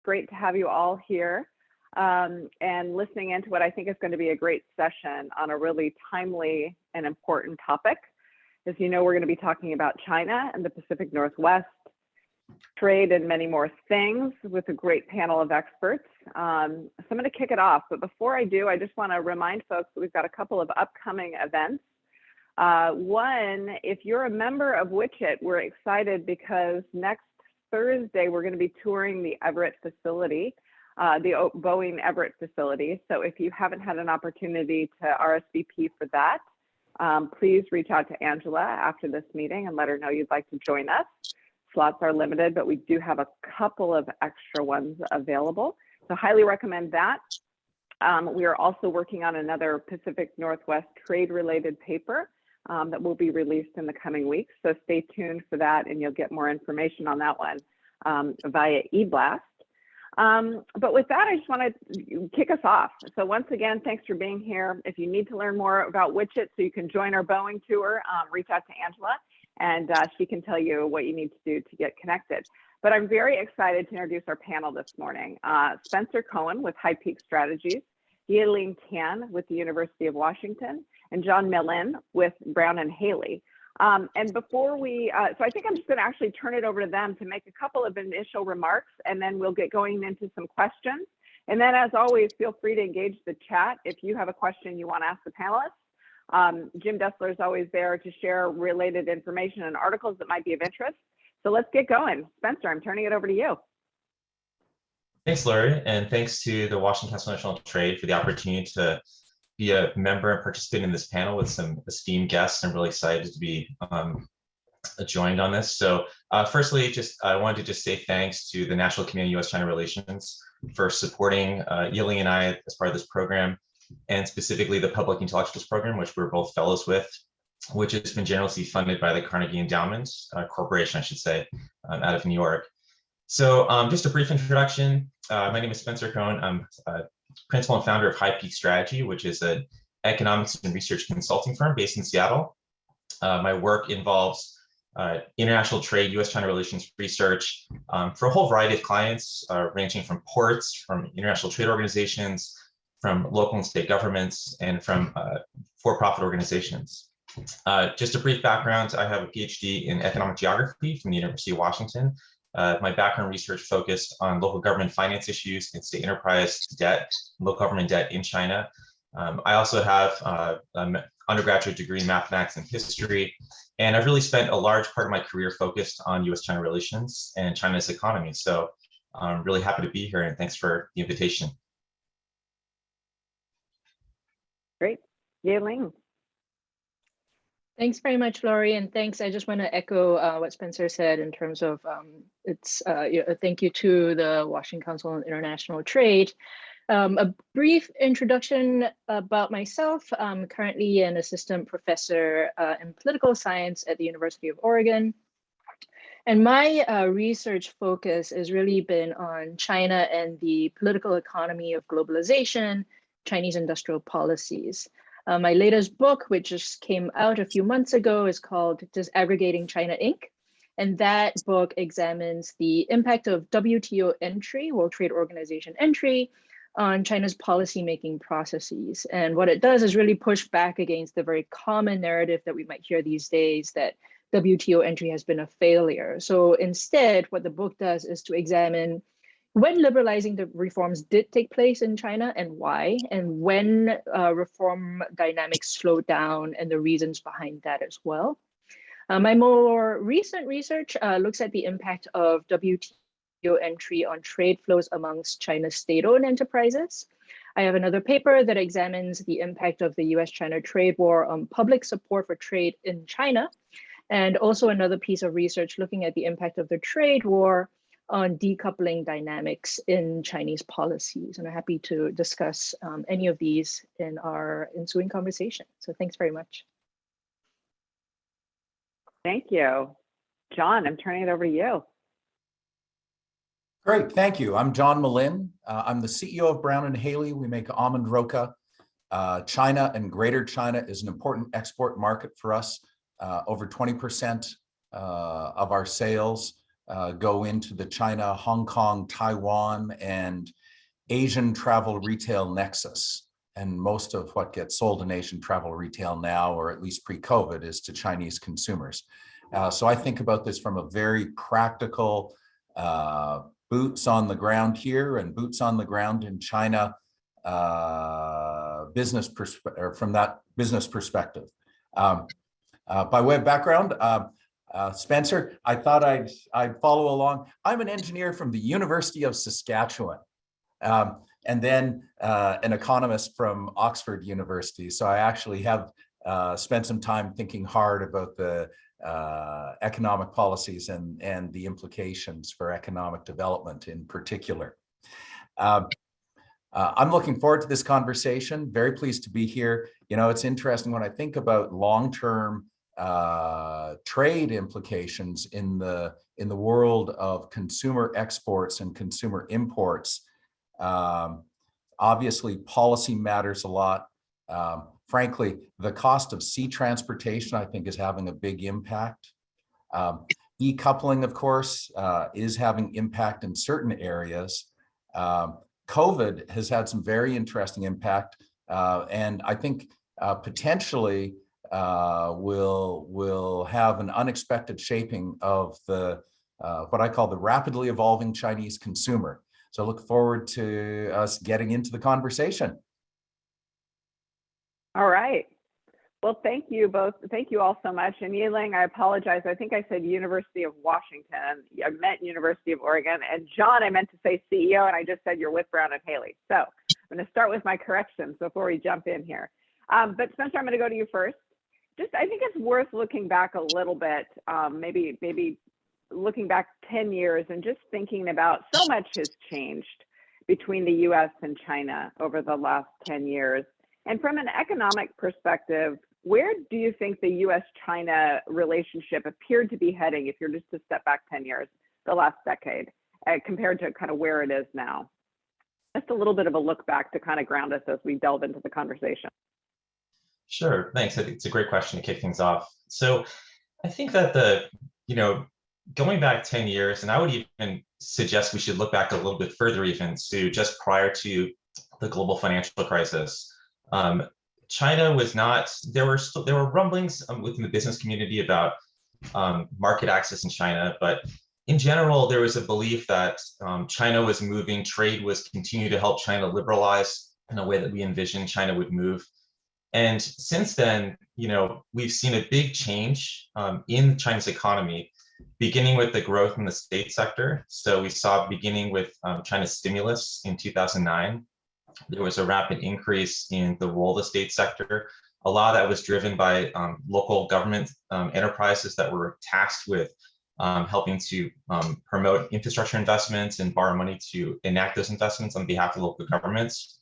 Great to have you all here and listening into what I think is going to be a great session on a really timely and important topic. As you know, we're going to be talking about China and the Pacific Northwest, trade, and many more things with a great panel of experts. So I'm going to kick it off. But before I do, I just want to remind folks that we've got a couple of upcoming events. One, if you're a member of WICHIT, we're excited because next Thursday, we're going to be touring the Everett facility, the Boeing Everett facility. So if you haven't had an opportunity to RSVP for that, please reach out to Angela after this meeting and let her know you'd like to join us. Slots are limited, but we do have a couple of extra ones available. So highly recommend that. We are also working on another Pacific Northwest trade-related paper that will be released in the coming weeks. So stay tuned for that and you'll get more information on that one via eBlast. But with that, I just want to kick us off. So once again, thanks for being here. If you need to learn more about WICHIT so you can join our Boeing tour, reach out to Angela and she can tell you what you need to do to get connected. But I'm very excited to introduce our panel this morning. Spencer Cohen with High Peak Strategies, Yeling Tan with the University of Washington, and John Melin with Brown and Haley. And before we, so I think I'm just going to actually turn it over to them to make a couple of initial remarks, and then we'll get going into some questions. And then, as always, feel free to engage the chat if you have a question you want to ask the panelists. Jim Dessler is always there to share related information and articles that might be of interest. So let's get going. Spencer, I'm turning it over to you. Thanks, Laurie, and thanks to the Washington Council on International Trade for the opportunity to be a member and participate in this panel with some esteemed guests. I'm really excited to be joined on this. So firstly, I wanted to say thanks to the National Committee on U.S.-China Relations for supporting Yeling and I as part of this program, and specifically the Public Intellectuals Program, which we're both fellows with, which has been generously funded by the Carnegie Endowment Corporation, I should say, out of New York. So just a brief introduction. My name is Spencer Cohen. I'm principal and founder of High Peak Strategy, which is an economics and research consulting firm based in Seattle. My work involves international trade, U.S.-China relations research for a whole variety of clients, ranging from ports, from international trade organizations, from local and state governments, and from for-profit organizations. Just a brief background, I have a PhD in economic geography from the University of Washington. My background research focused on local government finance issues and state enterprise debt, local government debt in China. I also have an undergraduate degree in mathematics and history, and I've really spent a large part of my career focused on U.S.-China relations and China's economy. So I'm really happy to be here, and thanks for the invitation. Great. Yeling. Thanks very much, Laurie, and thanks. I just want to echo what Spencer said in terms of thank you to the Washington Council on International Trade. A brief introduction about myself. I'm currently an assistant professor in political science at the University of Oregon. And my research focus has really been on China and the political economy of globalization, Chinese industrial policies. My latest book, which just came out a few months ago, is called Disaggregating China Inc. And that book examines the impact of WTO entry, World Trade Organization entry, on China's policymaking processes. And what it does is really push back against the very common narrative that we might hear these days that WTO entry has been a failure. So instead, what the book does is to examine when liberalizing the reforms did take place in China and why, and when reform dynamics slowed down and the reasons behind that as well. My more recent research looks at the impact of WTO entry on trade flows amongst China's state-owned enterprises. I have another paper that examines the impact of the US-China trade war on public support for trade in China, and also another piece of research looking at the impact of the trade war on decoupling dynamics in Chinese policies. And I'm happy to discuss any of these in our ensuing conversation. So thanks very much. Thank you. John, I'm turning it over to you. Great, thank you. I'm John Melin. I'm the CEO of Brown and Haley. We make almond roca. China and Greater China is an important export market for us. Over 20% of our sales go into the China, Hong Kong, Taiwan, and Asian travel retail nexus. And most of what gets sold in Asian travel retail now, or at least pre-COVID, is to Chinese consumers. So I think about this from a very practical, boots on the ground here and boots on the ground in China from that business perspective. By way of background, Spencer, I thought I'd follow along. I'm an engineer from the University of Saskatchewan, and then an economist from Oxford University. So I actually have spent some time thinking hard about the economic policies and the implications for economic development in particular. I'm looking forward to this conversation. Very pleased to be here. You know, it's interesting when I think about long-term trade implications in the world of consumer exports and consumer imports. Obviously, policy matters a lot. Frankly, the cost of sea transportation, I think, is having a big impact. Decoupling, of course, is having impact in certain areas. COVID has had some very interesting impact, and I think potentially will have an unexpected shaping of the what I call the rapidly evolving Chinese consumer. So I look forward to us getting into the conversation. All right. Well, thank you both. Thank you all so much. And Yeling, I apologize. I think I said University of Washington. I meant University of Oregon. And John, I meant to say CEO, and I just said you're with Brown and Haley. So I'm going to start with my corrections before we jump in here. But Spencer, I'm going to go to you first. Just, I think it's worth looking back a little bit, maybe looking back 10 years and just thinking about so much has changed between the US and China over the last 10 years. And from an economic perspective, where do you think the US-China relationship appeared to be heading, if you're just to step back 10 years, the last decade, compared to kind of where it is now? Just a little bit of a look back to kind of ground us as we delve into the conversation. Sure, thanks. I think it's a great question to kick things off. So I think that going back 10 years, and I would even suggest we should look back a little bit further even to just prior to the global financial crisis. China was not, there were rumblings within the business community about market access in China, but in general, there was a belief that China was moving, trade was continuing to help China liberalize in a way that we envisioned China would move. And since then, we've seen a big change in China's economy, beginning with the growth in the state sector. So we saw beginning with China's stimulus in 2009. There was a rapid increase in the role of the state sector. A lot of that was driven by local government enterprises that were tasked with helping to promote infrastructure investments and borrow money to enact those investments on behalf of local governments.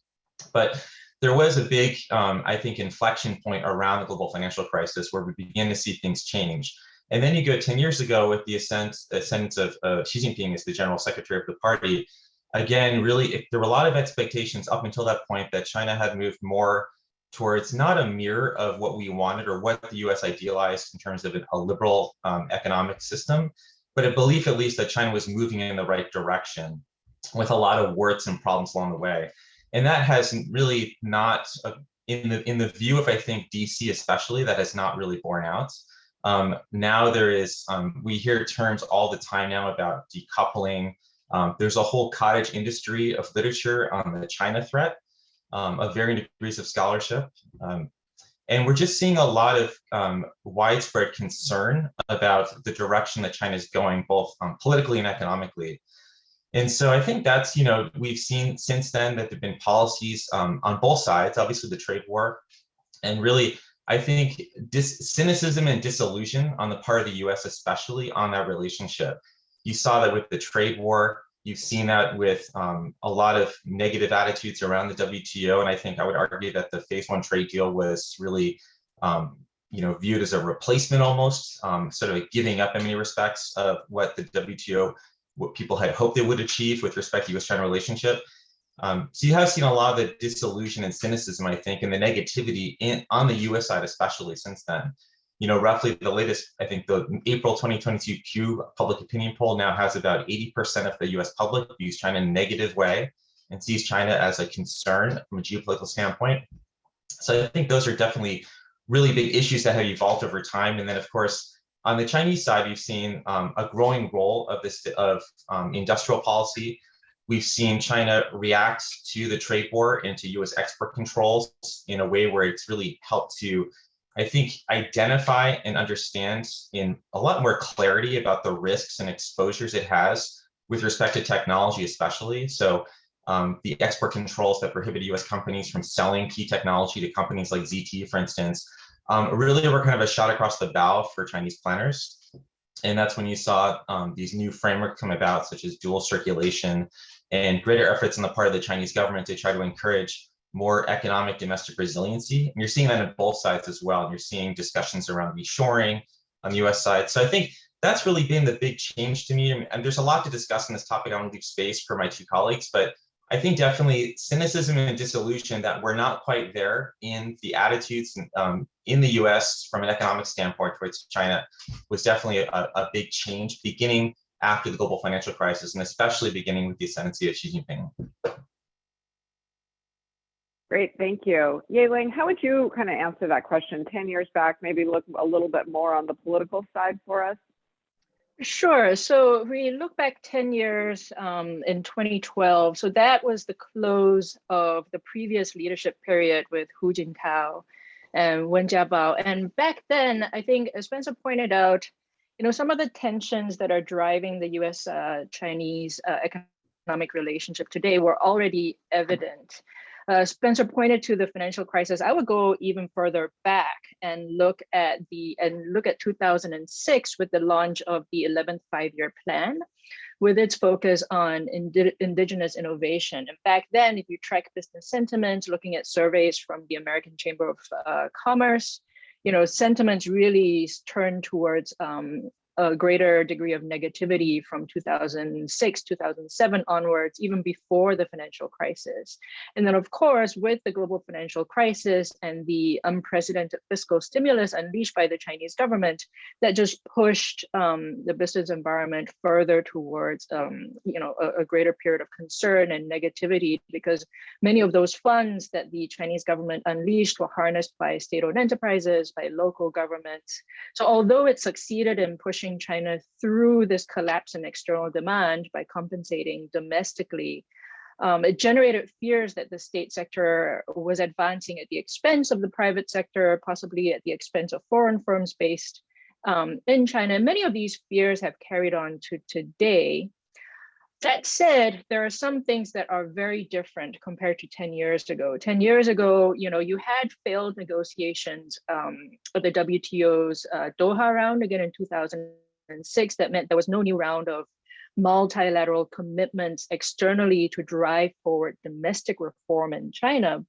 But there was a big, I think, inflection point around the global financial crisis where we began to see things change. And then you go 10 years ago with the ascent of Xi Jinping as the general secretary of the party. Again, really, there were a lot of expectations up until that point that China had moved more towards not a mirror of what we wanted or what the US idealized in terms of a liberal economic system, but a belief at least that China was moving in the right direction with a lot of warts and problems along the way. And that has really not, in the view of, I think, DC especially, that has not really borne out. Now there is, we hear terms all the time now about decoupling. There's a whole cottage industry of literature on the China threat, of varying degrees of scholarship. And we're just seeing a lot of widespread concern about the direction that China is going, both politically and economically. And so I think that's, we've seen since then that there have been policies on both sides, obviously the trade war, and really, I think cynicism and disillusion on the part of the US, especially on that relationship. You saw that with the trade war. You've seen that with a lot of negative attitudes around the WTO. And I think I would argue that the phase one trade deal was really, viewed as a replacement almost, sort of a giving up in many respects of what the WTO, what people had hoped they would achieve with respect to US-China relationship. So you have seen a lot of the disillusion and cynicism, I think, and the negativity on the US side, especially since then. roughly the latest, I think the April 2022 Pew public opinion poll now has about 80% of the US public views China in a negative way and sees China as a concern from a geopolitical standpoint. So I think those are definitely really big issues that have evolved over time. And then of course, on the Chinese side, we've seen a growing role of industrial policy. We've seen China react to the trade war and to US export controls in a way where it's really helped to, I think, identify and understand in a lot more clarity about the risks and exposures it has with respect to technology, especially. So the export controls that prohibit US companies from selling key technology to companies like ZTE, for instance, really were kind of a shot across the bow for Chinese planners. And that's when you saw these new frameworks come about, such as dual circulation and greater efforts on the part of the Chinese government to try to encourage more economic domestic resiliency. And you're seeing that on both sides as well. And you're seeing discussions around reshoring on the US side. So I think that's really been the big change to me. And there's a lot to discuss in this topic. I want to leave space for my two colleagues, but I think definitely cynicism and disillusion that we're not quite there in the attitudes in the US from an economic standpoint towards China was definitely a big change beginning after the global financial crisis, and especially beginning with the ascendancy of Xi Jinping. Great, thank you. Yeling, how would you kind of answer that question? 10 years back, maybe look a little bit more on the political side for us? Sure. So if we look back 10 years in 2012, so that was the close of the previous leadership period with Hu Jintao and Wen Jiabao. And back then, I think, as Spencer pointed out, some of the tensions that are driving the US-Chinese economic relationship today were already evident. Spencer pointed to the financial crisis. I would go even further back and look at 2006 with the launch of the 11th five-year plan, with its focus on indigenous innovation. And back then, if you track business sentiment, looking at surveys from the American Chamber of Commerce, sentiments really turned towards a greater degree of negativity from 2006, 2007 onwards, even before the financial crisis. And then, of course, with the global financial crisis and the unprecedented fiscal stimulus unleashed by the Chinese government, that just pushed the business environment further towards, a greater period of concern and negativity, because many of those funds that the Chinese government unleashed were harnessed by state-owned enterprises, by local governments. So although it succeeded in pushing China through this collapse in external demand by compensating domestically, it generated fears that the state sector was advancing at the expense of the private sector, possibly at the expense of foreign firms based in China. And many of these fears have carried on to today. That said, there are some things that are very different compared to 10 years ago. 10 years ago, you had failed negotiations of the WTO's Doha round again in 2006. That meant there was no new round of multilateral commitments externally to drive forward domestic reform in China.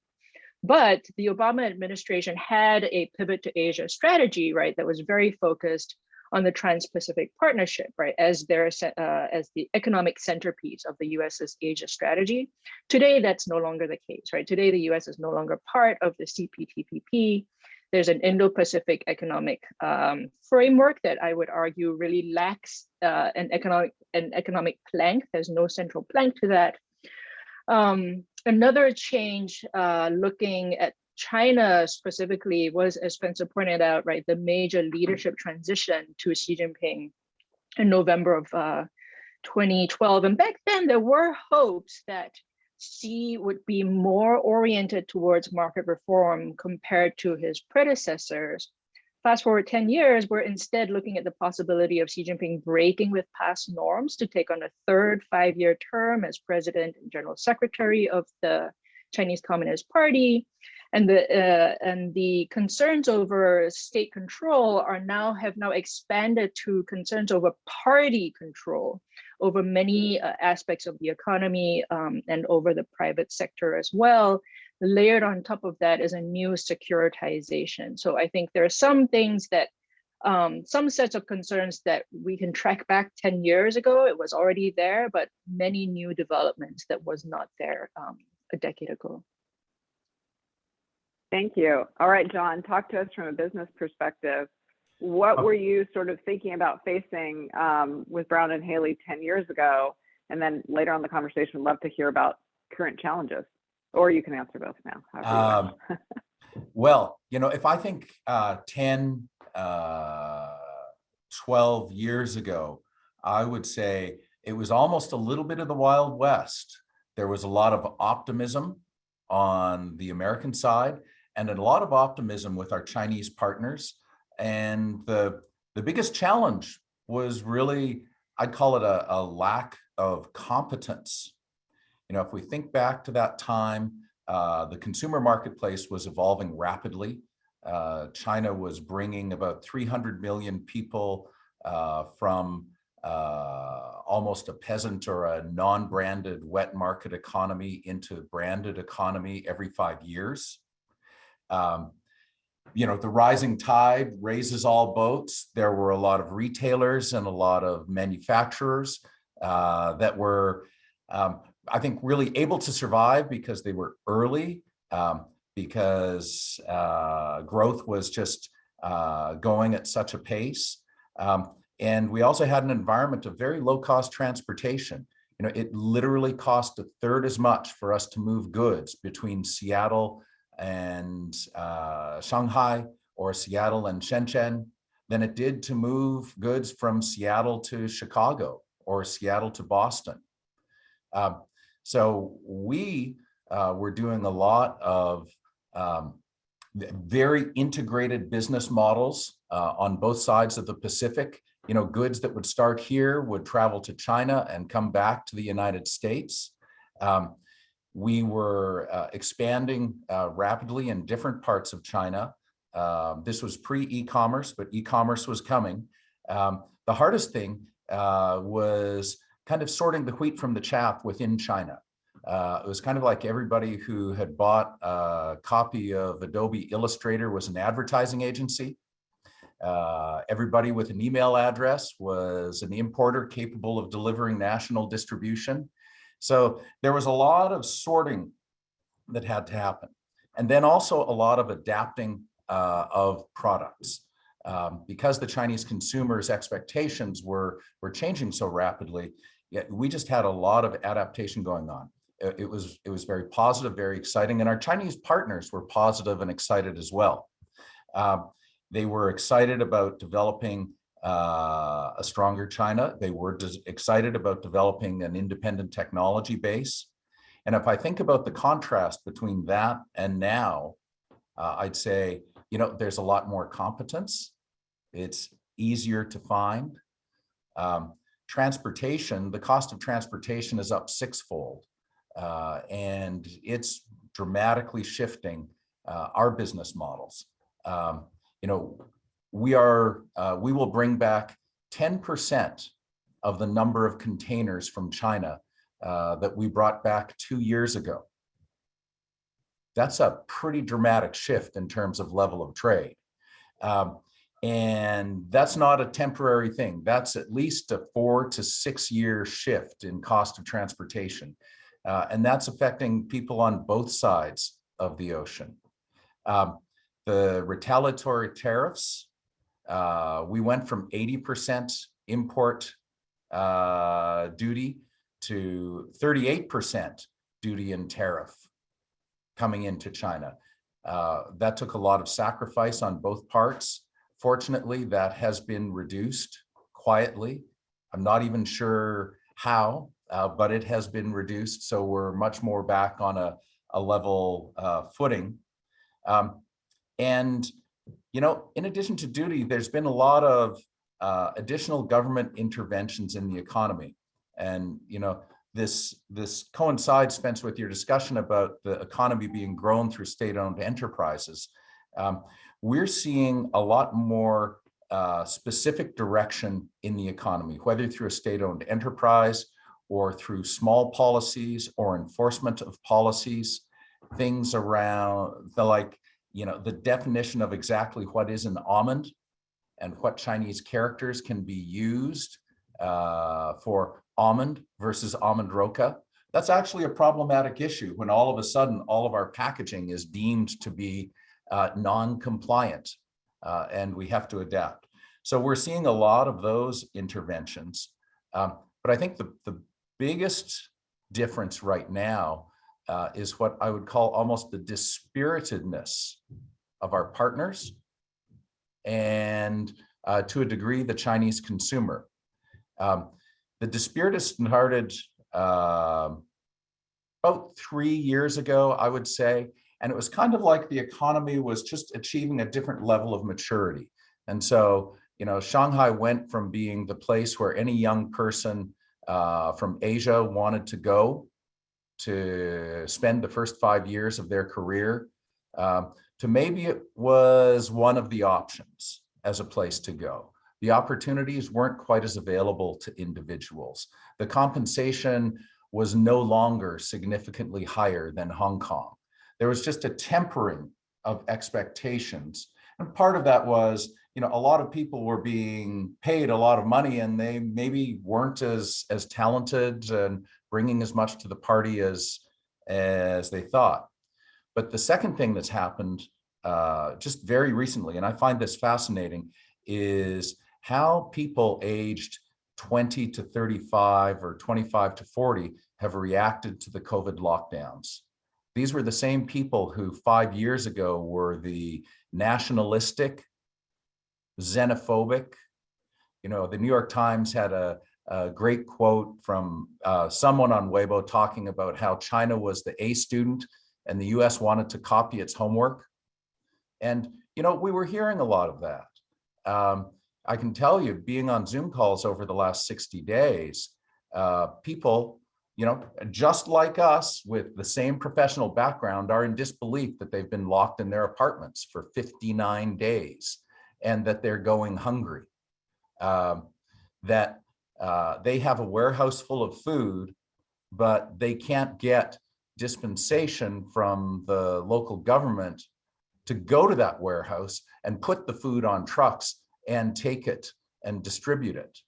But the Obama administration had a pivot to Asia strategy, right, that was very focused on the Trans-Pacific Partnership, right, as the economic centerpiece of the US's Asia strategy. Today, that's no longer the case, right? Today, the US is no longer part of the CPTPP. There's an Indo-Pacific economic framework that I would argue really lacks an economic plank. There's no central plank to that. Another change looking at China specifically was, as Spencer pointed out, right, the major leadership transition to Xi Jinping in November of 2012. And back then, there were hopes that Xi would be more oriented towards market reform compared to his predecessors. Fast forward 10 years, we're instead looking at the possibility of Xi Jinping breaking with past norms to take on a third five-year term as president and general secretary of the Chinese Communist Party. And the concerns over state control have now expanded to concerns over party control over many aspects of the economy and over the private sector as well. Layered on top of that is a new securitization. So I think there are some things that, some sets of concerns that we can track back 10 years ago. It was already there, but many new developments that was not there a decade ago. Thank you. All right, John, talk to us from a business perspective. what were you sort of thinking about facing with Brown and Haley 10 years ago? And then later on in the conversation, love to hear about current challenges, or you can answer both now. however you wish. Well, if I think 10, 12 years ago, I would say it was almost a little bit of the Wild West. There was a lot of optimism on the American side and a lot of optimism with our Chinese partners. And the biggest challenge was really, I'd call it a lack of competence. If we think back to that time, the consumer marketplace was evolving rapidly. China was bringing about 300 million people from almost a peasant or a non-branded wet market economy into branded economy every 5 years. The rising tide raises all boats. There were a lot of retailers and a lot of manufacturers that were, I think, really able to survive because they were early, because growth was just going at such a pace. And we also had an environment of very low cost transportation. It literally cost a third as much for us to move goods between Seattle and Shanghai, or Seattle and Shenzhen, than it did to move goods from Seattle to Chicago or Seattle to Boston. So we were doing a lot of very integrated business models on both sides of the Pacific. Goods that would start here would travel to China and come back to the United States. We were expanding rapidly in different parts of China. This was pre-e-commerce, but e-commerce was coming. The hardest thing was kind of sorting the wheat from the chaff within China. It was kind of like everybody who had bought a copy of Adobe Illustrator was an advertising agency. Everybody with an email address was an importer capable of delivering national distribution. So there was a lot of sorting that had to happen. And then also a lot of adapting of products. Because the Chinese consumers' expectations were changing so rapidly, we just had a lot of adaptation going on. It was very positive, very exciting, and our Chinese partners were positive and excited as well. They were excited about developing a stronger China. They were excited about developing an independent technology base. And if I think about the contrast between that and now, I'd say, there's a lot more competence. It's easier to find. Transportation, the cost of transportation is up sixfold. And it's dramatically shifting our business models. We will bring back 10% of the number of containers from China that we brought back 2 years ago. That's a pretty dramatic shift in terms of level of trade. And that's not a temporary thing. That's at least a 4 to 6 year shift in cost of transportation. And that's affecting people on both sides of the ocean. The retaliatory tariffs, we went from 80% import duty to 38% duty and tariff coming into China. That took a lot of sacrifice on both parts. Fortunately, that has been reduced quietly. I'm not even sure how, but it has been reduced. So we're much more back on a level footing. And, in addition to duty, there's been a lot of additional government interventions in the economy. And, this coincides, Spence, with your discussion about the economy being grown through state-owned enterprises. We're seeing a lot more specific direction in the economy, whether through a state-owned enterprise or through small policies or enforcement of policies, things around the definition of exactly what is an almond and what Chinese characters can be used for almond versus almond roca. That's actually a problematic issue when all of a sudden all of our packaging is deemed to be non-compliant, and we have to adapt. So we're seeing a lot of those interventions. But I think the biggest difference right now is what I would call almost the dispiritedness of our partners and to a degree, the Chinese consumer. The dispirited started about 3 years ago, I would say, and it was kind of like the economy was just achieving a different level of maturity. And so, Shanghai went from being the place where any young person from Asia wanted to go to spend the first 5 years of their career, to maybe it was one of the options as a place to go. The opportunities weren't quite as available to individuals. The compensation was no longer significantly higher than Hong Kong. There was just a tempering of expectations. And part of that was, a lot of people were being paid a lot of money and they maybe weren't as talented and bringing as much to the party as they thought. But the second thing that's happened just very recently, and I find this fascinating, is how people aged 20 to 35 or 25 to 40 have reacted to the COVID lockdowns. These were the same people who 5 years ago were the nationalistic, xenophobic. The New York Times had a great quote from someone on Weibo talking about how China was the A student and the US wanted to copy its homework. And, we were hearing a lot of that. I can tell you, being on Zoom calls over the last 60 days, people, just like us with the same professional background are in disbelief that they've been locked in their apartments for 59 days and that they're going hungry, that they have a warehouse full of food, but they can't get dispensation from the local government to go to that warehouse and put the food on trucks and take it and distribute it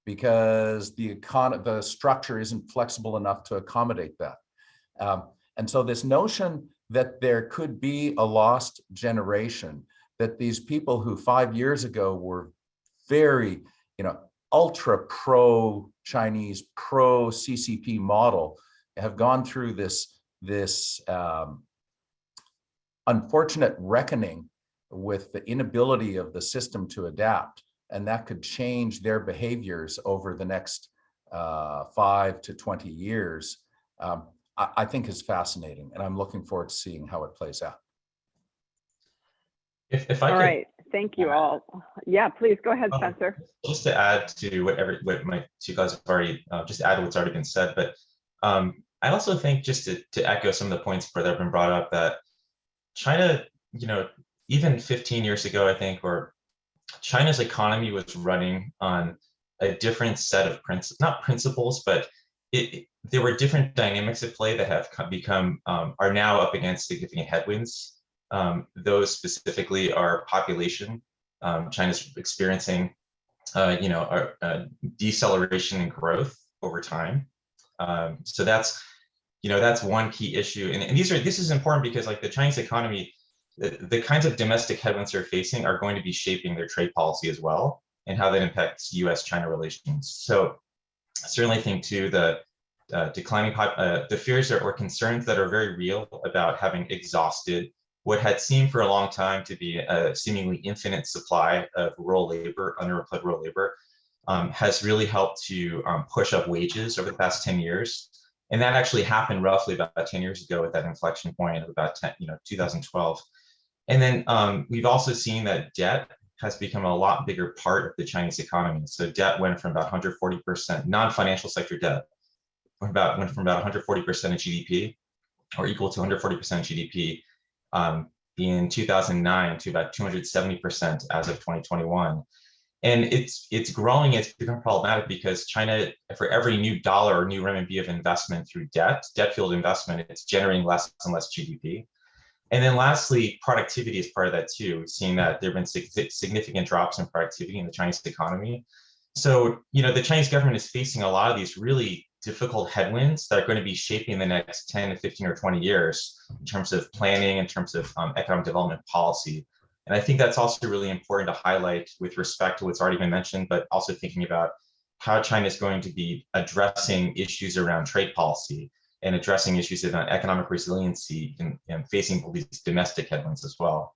because the structure isn't flexible enough to accommodate that. And so this notion that there could be a lost generation, that these people who 5 years ago were very, ultra pro-Chinese, pro-CCP model have gone through this unfortunate reckoning with the inability of the system to adapt, and that could change their behaviors over the next 5 to 20 years, I think is fascinating, and I'm looking forward to seeing how it plays out. If I All could, right, thank you all. Yeah, please go ahead, Spencer. just to add to what my two guys have already, just add to what's already been said, but I also think just to echo some of the points that have been brought up, that China, even 15 years ago, I think, or China's economy was running on a different set of not principles, but there were different dynamics at play that have become, are now up against significant headwinds. Those specifically are population. China's experiencing, a deceleration in growth over time. So that's one key issue. And this is important because, like, the Chinese economy, the kinds of domestic headwinds they're facing are going to be shaping their trade policy as well, and how that impacts US-China relations. So I certainly think too, the declining, the fears or concerns that are very real about having exhausted what had seemed for a long time to be a seemingly infinite supply of rural labor, underemployed rural labor, has really helped to push up wages over the past 10 years. And that actually happened roughly about 10 years ago at that inflection point of about 2012. And then we've also seen that debt has become a lot bigger part of the Chinese economy. So debt went from about 140%, non-financial sector debt, went from about 140% of GDP, or equal to 140% of GDP, in 2009 to about 270% as of 2021. And it's growing. It's become problematic because China, for every new dollar or new renminbi of investment through debt-fueled investment, it's generating less and less GDP. And then lastly, productivity is part of that too. We've seen that there have been significant drops in productivity in the Chinese economy. So, the Chinese government is facing a lot of these really difficult headwinds that are going to be shaping the next 10 to 15 or 20 years in terms of planning, in terms of economic development policy. And I think that's also really important to highlight with respect to what's already been mentioned, but also thinking about how China is going to be addressing issues around trade policy and addressing issues around economic resiliency and facing all these domestic headwinds as well.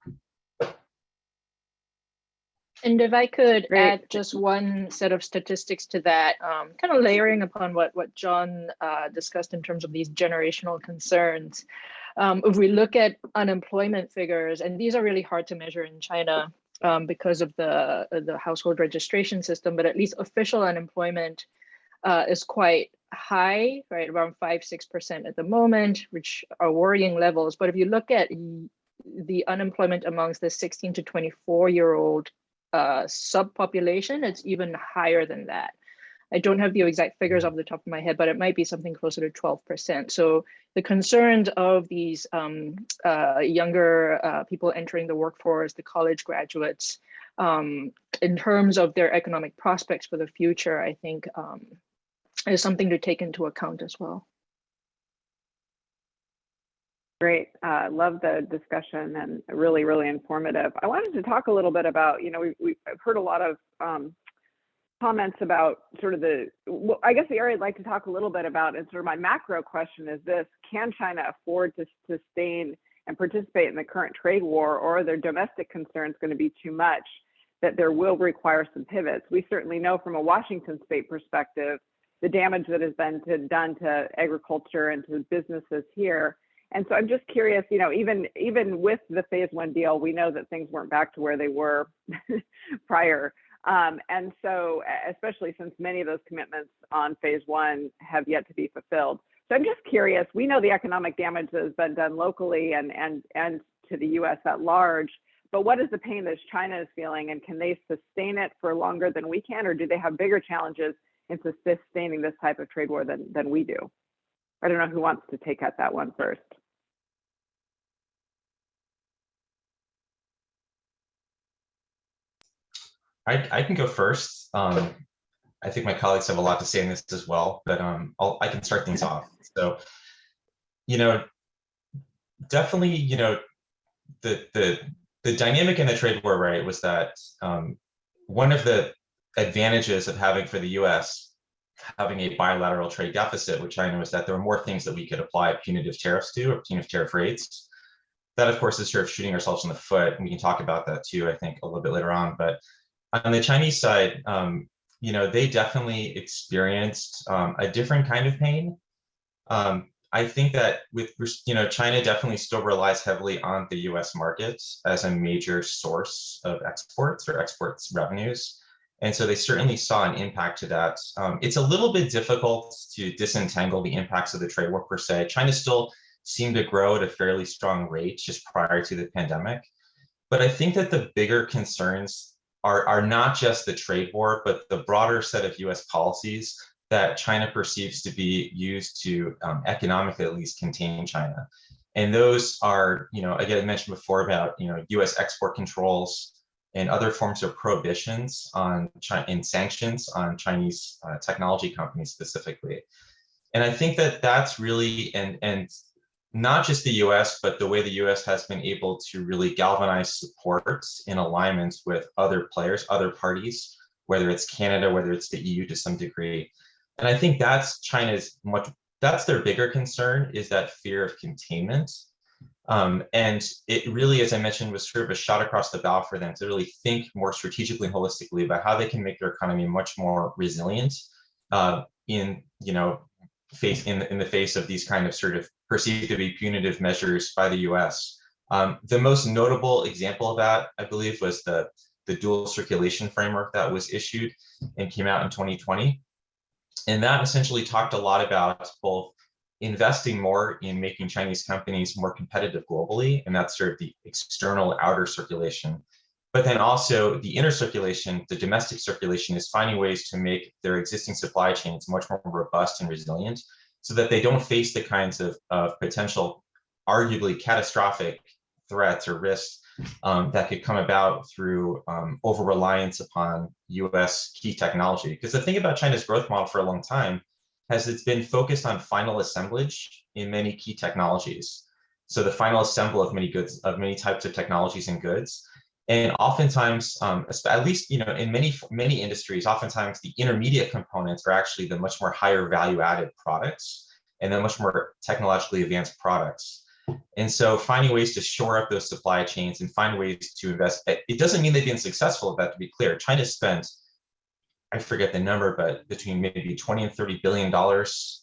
And if I could Great. add just one set of statistics to that, kind of layering upon what John discussed in terms of these generational concerns. If we look at unemployment figures, and these are really hard to measure in China because of the household registration system, but at least official unemployment is quite high, right? Around 5-6% at the moment, which are worrying levels. But if you look at the unemployment amongst the 16 to 24-year-old subpopulation, it's even higher than that. I don't have the exact figures off the top of my head, but it might be something closer to 12%. So the concerns of these younger people entering the workforce, the college graduates, in terms of their economic prospects for the future, I think is something to take into account as well. Great. Love the discussion and really, really informative. I wanted to talk a little bit about, we've heard a lot of comments about sort of I guess the area I'd like to talk a little bit about, and sort of my macro question is this: can China afford to sustain and participate in the current trade war, or are their domestic concerns going to be too much that there will require some pivots? We certainly know from a Washington state perspective, the damage that has been done to agriculture and to businesses here. And so I'm just curious, even with the phase 1 deal, we know that things weren't back to where they were prior. And so, especially since many of those commitments on phase 1 have yet to be fulfilled. So I'm just curious, we know the economic damage that has been done locally and to the US at large, but what is the pain that China is feeling, and can they sustain it for longer than we can, or do they have bigger challenges in sustaining this type of trade war than we do? I don't know who wants to take at that one first. I can go first. I think my colleagues have a lot to say in this as well, but I can start things off. So, definitely, the dynamic in the trade war, right, was that one of the advantages of having for the US having a bilateral trade deficit with China was that there were more things that we could apply punitive tariffs to, or punitive tariff rates. That, of course, is sort of shooting ourselves in the foot, and we can talk about that too, I think, a little bit later on. But on the Chinese side, they definitely experienced a different kind of pain. I think that China definitely still relies heavily on the US market as a major source of exports or exports revenues. And so they certainly saw an impact to that. It's a little bit difficult to disentangle the impacts of the trade war per se. China still seemed to grow at a fairly strong rate just prior to the pandemic. But I think that the bigger concerns are not just the trade war, but the broader set of US policies that China perceives to be used to economically at least contain China. And those are, again, I mentioned before about, US export controls and other forms of prohibitions on and sanctions on Chinese technology companies specifically. And I think that that's really, and not just the US, but the way the US has been able to really galvanize support in alignment with other players, other parties, whether it's Canada, whether it's the EU to some degree. And I think that's that's their bigger concern, is that fear of containment. And it really, as I mentioned, was sort of a shot across the bow for them to really think more strategically and holistically about how they can make their economy much more resilient in the face of these kind of sort of perceived to be punitive measures by the US. The most notable example of that, I believe, was the dual circulation framework that was issued and came out in 2020. And that essentially talked a lot about both investing more in making Chinese companies more competitive globally, and that's sort of the external outer circulation. But then also the inner circulation, the domestic circulation, is finding ways to make their existing supply chains much more robust and resilient so that they don't face the kinds of potential, arguably catastrophic threats or risks that could come about through over-reliance upon US key technology. Because the thing about China's growth model for a long time has it's been focused on final assemblage in many key technologies. So the final assembly of many goods, of many types of technologies and goods. And oftentimes, at least in many industries, oftentimes the intermediate components are actually the much more higher value added products and the much more technologically advanced products. And so finding ways to shore up those supply chains and find ways to invest, it doesn't mean they've been successful, that to be clear. China spent, I forget the number, but between maybe 20 and $30 billion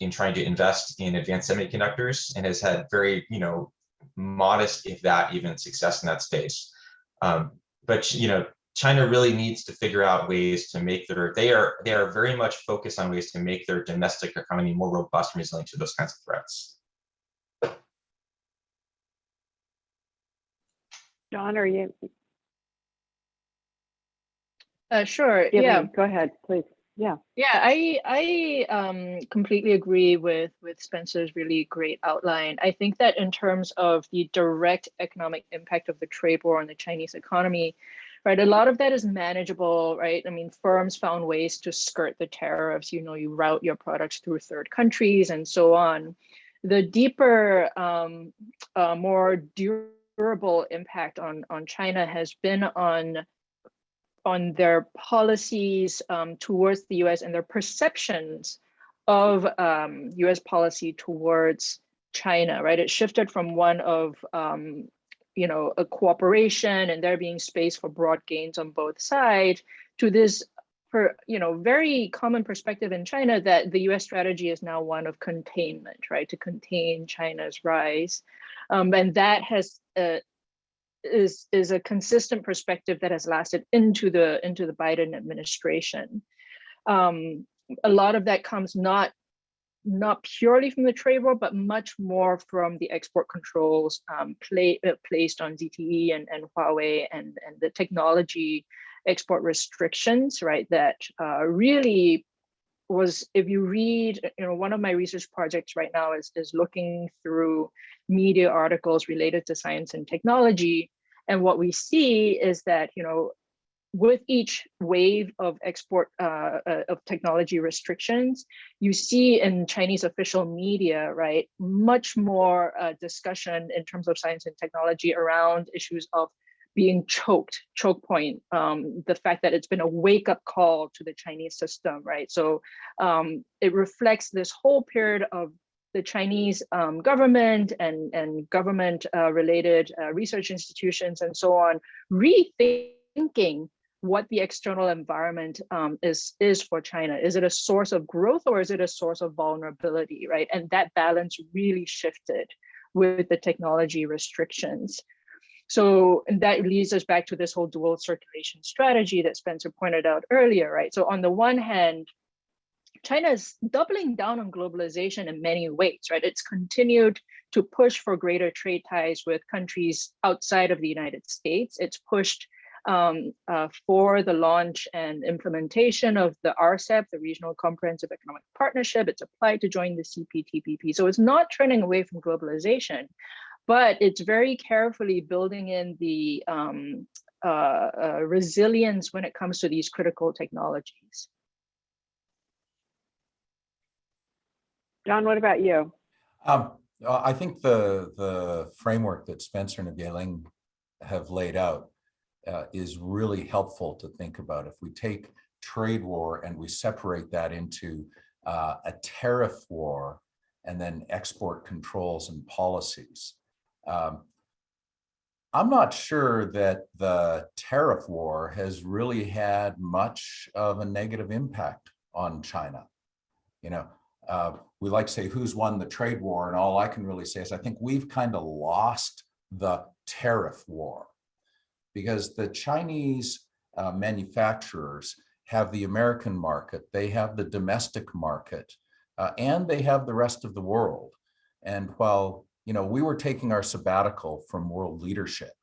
in trying to invest in advanced semiconductors, and has had very, modest, if that even, success in that space. But China really needs to figure out ways to make they are very much focused on ways to make their domestic economy more robust and resilient to those kinds of threats. John, are you? Sure. Yeling, Yeah. go ahead, please. Yeah. Yeah, I completely agree with Spencer's really great outline. I think that in terms of the direct economic impact of the trade war on the Chinese economy, right, a lot of that is manageable, right? I mean, firms found ways to skirt the tariffs. You route your products through third countries and so on. The deeper, more durable impact on China has been on their policies towards the US and their perceptions of US policy towards China, right? It shifted from one of, a cooperation and there being space for broad gains on both sides to this, very common perspective in China that the US strategy is now one of containment, right? To contain China's rise. And that has is a consistent perspective that has lasted into the Biden administration. A lot of that comes not purely from the trade war, but much more from the export controls placed on ZTE and Huawei and the technology export restrictions, right? That really was, if you read, one of my research projects right now is looking through media articles related to science and technology. And what we see is that, with each wave of export of technology restrictions, you see in Chinese official media, right, much more discussion in terms of science and technology around issues of being choke point, the fact that it's been a wake-up call to the Chinese system, right? So it reflects this whole period of the Chinese government and government related research institutions and so on, rethinking what the external environment is for China. Is it a source of growth or is it a source of vulnerability, right? And that balance really shifted with the technology restrictions. So, and that leads us back to this whole dual circulation strategy that Spencer pointed out earlier, right? So on the one hand, China is doubling down on globalization in many ways, right? It's continued to push for greater trade ties with countries outside of the United States. It's pushed for the launch and implementation of the RCEP, the Regional Comprehensive Economic Partnership. It's applied to join the CPTPP. So it's not turning away from globalization, but it's very carefully building in the resilience when it comes to these critical technologies. John, what about you? I think the framework that Spencer and Yeling have laid out is really helpful to think about. If we take trade war and we separate that into a tariff war and then export controls and policies, I'm not sure that the tariff war has really had much of a negative impact on China. We like to say who's won the trade war, and all I can really say is I think we've kind of lost the tariff war, because the Chinese manufacturers have the American market, they have the domestic market, and they have the rest of the world. And while we were taking our sabbatical from world leadership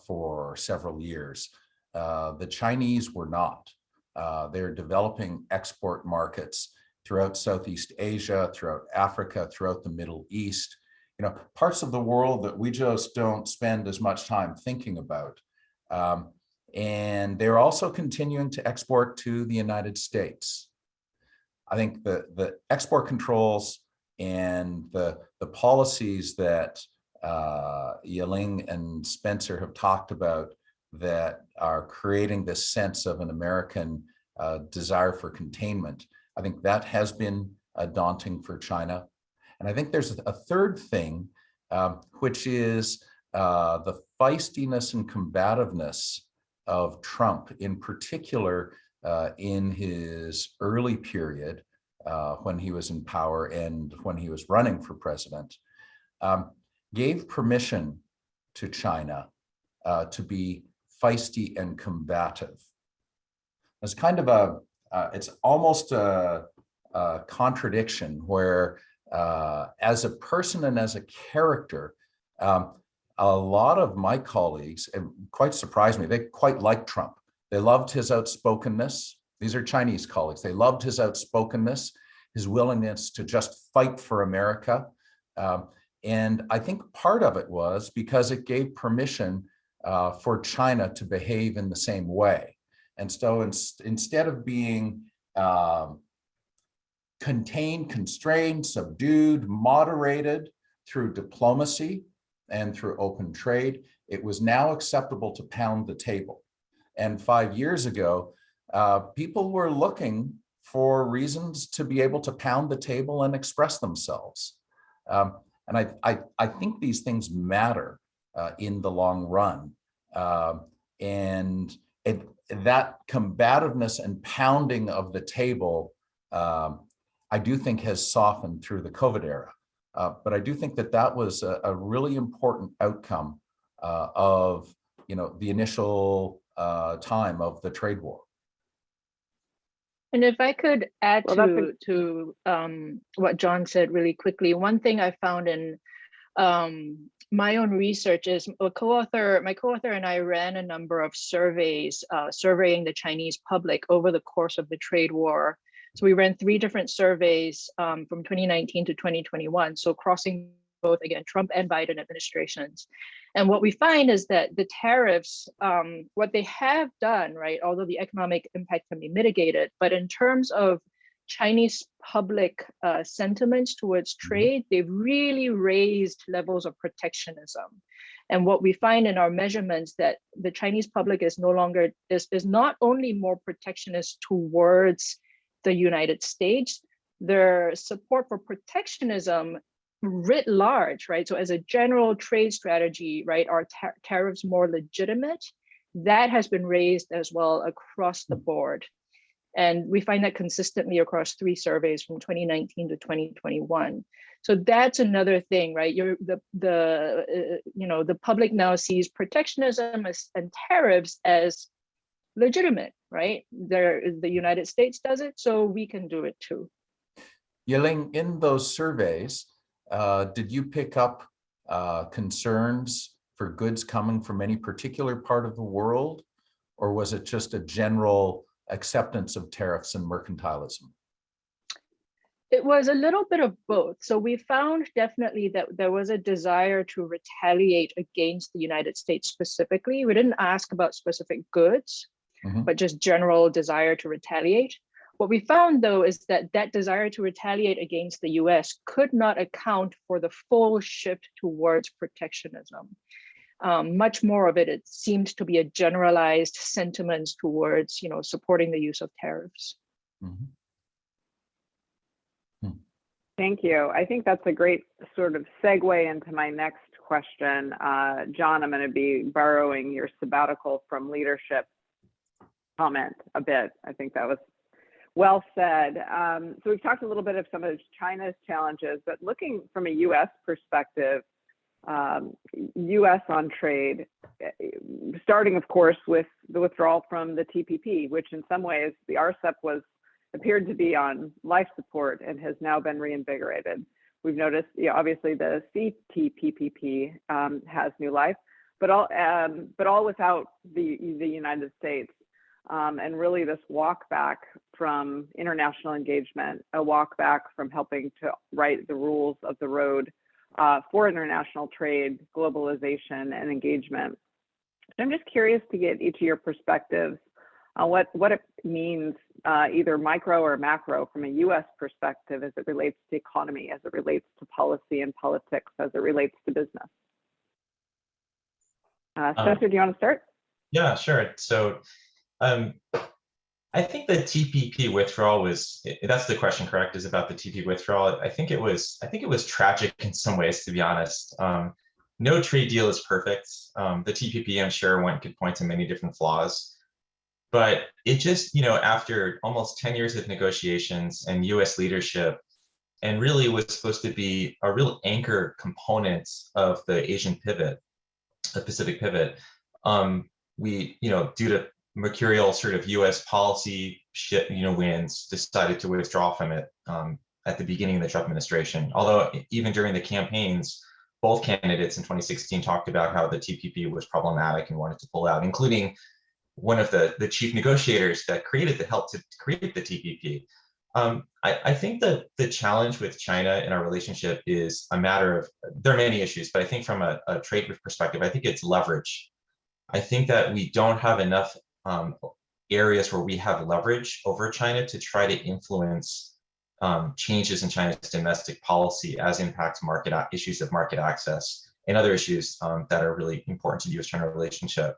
for several years, the Chinese were not. They're developing export markets throughout Southeast Asia, throughout Africa, throughout the Middle East, parts of the world that we just don't spend as much time thinking about. And they're also continuing to export to the United States. I think the export controls and the policies that Yeling and Spencer have talked about that are creating this sense of an American desire for containment. I think that has been daunting for China. And I think there's a third thing, which is the feistiness and combativeness of Trump, in particular in his early period when he was in power and when he was running for president, gave permission to China to be feisty and combative. It's kind of it's almost a contradiction where as a person and as a character, a lot of my colleagues, and quite surprised me, they quite liked Trump. They loved his outspokenness. These are Chinese colleagues. They loved his outspokenness, his willingness to just fight for America. And I think part of it was because it gave permission for China to behave in the same way. And so instead of being contained, constrained, subdued, moderated through diplomacy and through open trade, it was now acceptable to pound the table. And 5 years ago, people were looking for reasons to be able to pound the table and express themselves. And I think these things matter in the long run. And that combativeness and pounding of the table, I do think has softened through the COVID era. But I do think that that was a really important outcome of the initial time of the trade war. And if I could add Well, to what John said really quickly, one thing I found in my own research is my co-author and I ran a number of surveys surveying the Chinese public over the course of the trade war. So we ran 3 different surveys from 2019 to 2021. So crossing both, again, Trump and Biden administrations. And what we find is that the tariffs, what they have done, right, although the economic impact can be mitigated, but in terms of Chinese public sentiments towards trade, they've really raised levels of protectionism. And what we find in our measurements that the Chinese public is no longer, is not only more protectionist towards the United States, their support for protectionism writ large, right? So as a general trade strategy, right, are tariffs more legitimate? That has been raised as well across the board. And we find that consistently across 3 surveys from 2019 to 2021. So that's another thing, right? The public now sees protectionism and tariffs as legitimate, right? The United States does it, so we can do it too. Yeling, in those surveys, did you pick up concerns for goods coming from any particular part of the world, or was it just a general acceptance of tariffs and mercantilism? It was a little bit of both. So we found definitely that there was a desire to retaliate against the United States specifically. We didn't ask about specific goods, but just general desire to retaliate. What we found, though, is that that desire to retaliate against the US could not account for the full shift towards protectionism. Much more of it seemed to be a generalized sentiment towards, supporting the use of tariffs. Thank you. I think that's a great sort of segue into my next question. John, I'm going to be borrowing your sabbatical from leadership comment a bit. I think that was well said. So we've talked a little bit of some of China's challenges, but looking from a U.S. perspective, U.S. on trade, starting, of course, with the withdrawal from the TPP, which in some ways the RCEP appeared to be on life support and has now been reinvigorated. We've noticed, obviously, the CTPP has new life, but all without the United States. And really this walk back from international engagement, a walk back from helping to write the rules of the road for international trade, globalization, and engagement. So I'm just curious to get each of your perspectives on what it means, either micro or macro, from a U.S. perspective as it relates to the economy, as it relates to policy and politics, as it relates to business. Spencer, do you want to start? Yeah, sure. So um, I think the TPP withdrawal was, that's the question, correct? Is about the TPP withdrawal. I think it was tragic in some ways, to be honest. No trade deal is perfect. The TPP, I'm sure one could point to many different flaws, but it just, after almost 10 years of negotiations and US leadership, and really was supposed to be a real anchor component of the Asian pivot, the Pacific pivot. We, due to mercurial sort of U.S. policy wins, decided to withdraw from it at the beginning of the Trump administration. Although even during the campaigns, both candidates in 2016 talked about how the TPP was problematic and wanted to pull out, including one of the chief negotiators that helped to create the TPP. I think that the challenge with China in our relationship is a matter of, there are many issues, but I think from a trade perspective, I think it's leverage. I think that we don't have enough areas where we have leverage over China to try to influence changes in China's domestic policy as impacts issues of market access and other issues that are really important to the U.S.-China relationship.